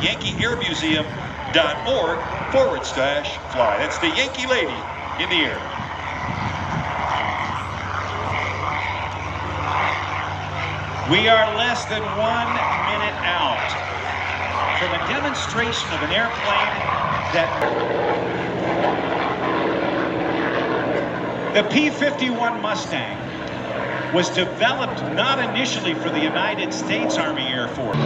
YankeeAirMuseum.org/fly. That's the Yankee lady in the air. We are less than 1 minute out from a demonstration of an airplane that... The P-51 Mustang was developed not initially for the United States Army Air Force.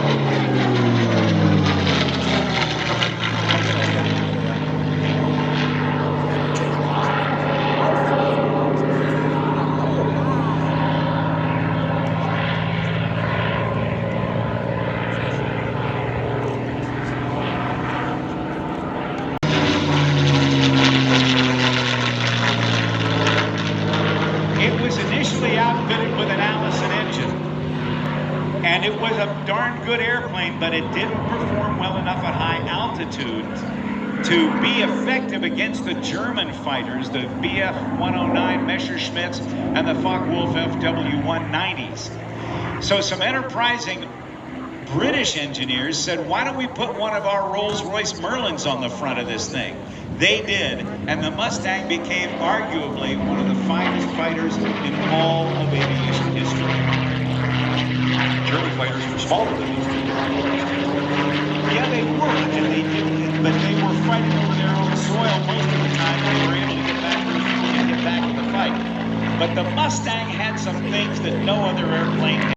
Outfitted with an Allison engine, and it was a darn good airplane, but it didn't perform well enough at high altitude to be effective against the German fighters, the Bf-109 Messerschmitts and the Focke-Wulf FW-190s. So some enterprising British engineers said, why don't we put one of our Rolls-Royce Merlins on the front of this thing? They did, and the Mustang became arguably one of the finest fighters in all of aviation history. German fighters were smaller than these two. Yeah, they were, and they did, but they were fighting over their own soil most of the time. They were able to get back to the field and get back in the fight. But the Mustang had some things that no other airplane had.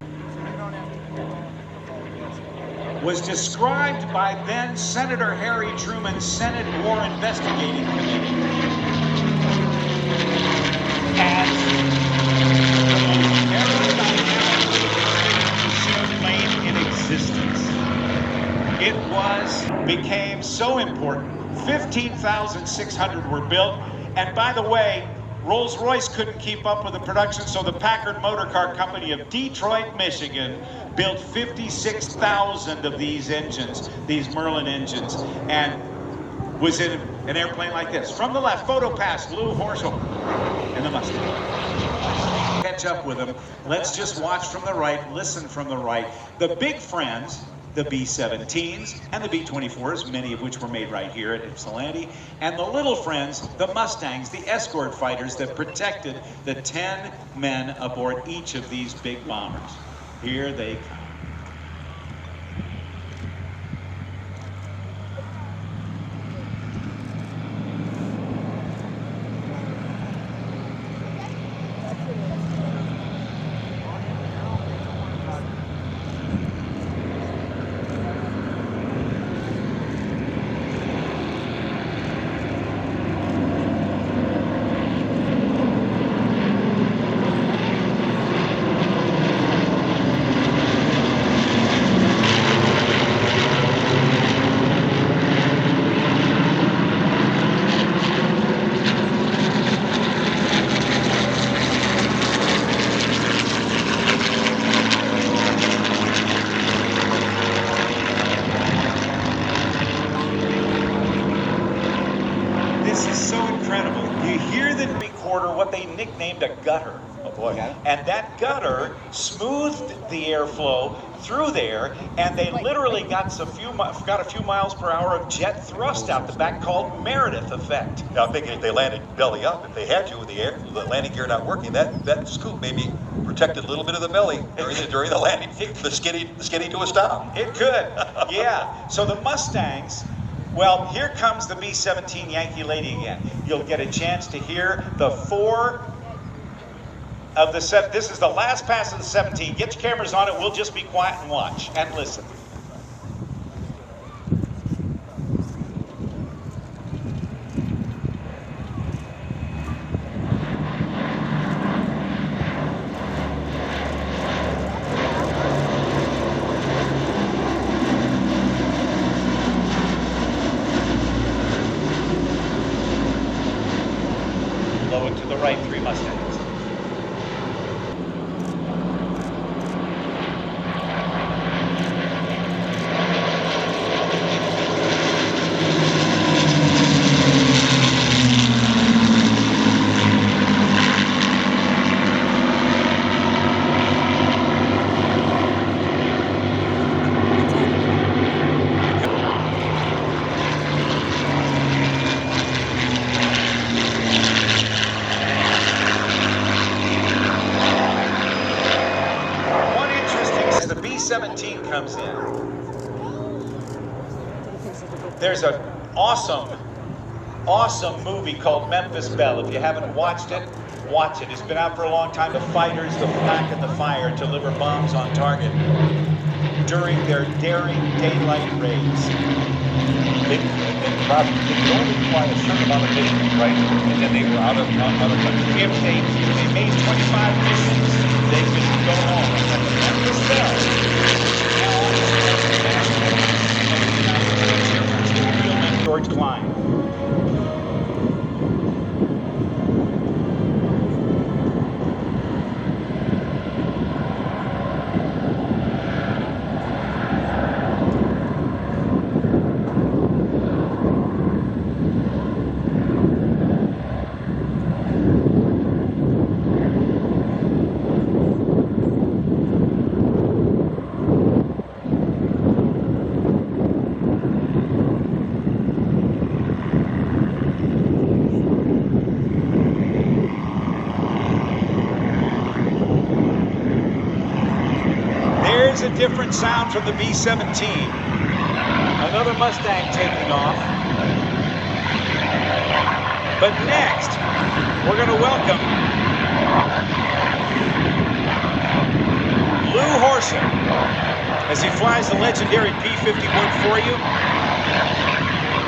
Was described by then Senator Harry Truman's Senate War Investigating Committee as the most aerodynamic plane in existence. It became so important. 15,600 were built, and by the way, Rolls-Royce couldn't keep up with the production, so the Packard Motor Car Company of Detroit, Michigan, built 56,000 of these engines, these Merlin engines, and was in an airplane like this. From the left, photo pass, Lou Horschel in the Mustang. Catch up with them. Let's just watch from the right, listen from the right. The big friends, the B-17s and the B-24s, many of which were made right here at Ypsilanti, and the little friends, the Mustangs, the escort fighters that protected the 10 men aboard each of these big bombers. Here they come. What they nicknamed a gutter. Oh boy. And that gutter smoothed the airflow through there, and they literally got a few miles per hour of jet thrust out the back called Meredith effect. Now I'm thinking if they landed belly up, if they had to with the landing gear not working, that scoop maybe protected a little bit of the belly during the landing, the skidding to a stop. It could, yeah. So the Mustangs, well, here comes the B-17 Yankee lady again. You'll get a chance to hear the four of the set. This is the last pass of the 17. Get your cameras on it. We'll just be quiet and watch and listen. Low and to the right, 3 Mustangs. comes in. There's an awesome movie called Memphis Belle. If you haven't watched it, watch it. It's been out for a long time. The fighters, the flak and the fire, deliver bombs on target during their daring daylight raids. They could only fly a certain amount of missions, right? And then they were out of country. If they made 25 missions, they could go home. But the Memphis Belle, George Klein. A different sound from the B-17. Another Mustang taking off. But next, we're going to welcome Lou Horson as he flies the legendary P-51 for you.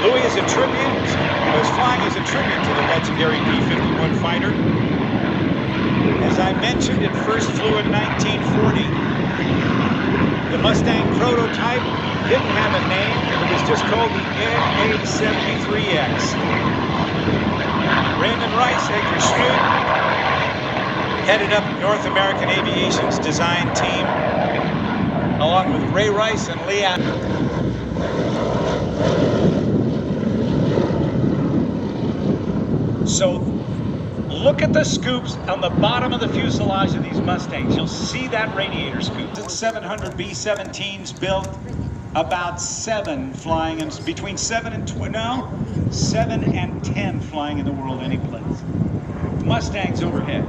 Louis is a tribute, was flying as a tribute to the legendary P-51 fighter. As I mentioned, it first flew in 1940. The Mustang prototype didn't have a name. It was just called the NA-73X. Raymond Rice, Edgar Schmoot, headed up North American Aviation's design team, along with Ray Rice and Leon. So look at the scoops on the bottom of the fuselage of these Mustangs. You'll see that radiator scoop. 700 B-17s built, about 7 flying, and between 7 and 10 flying in the world any place. Mustangs overhead.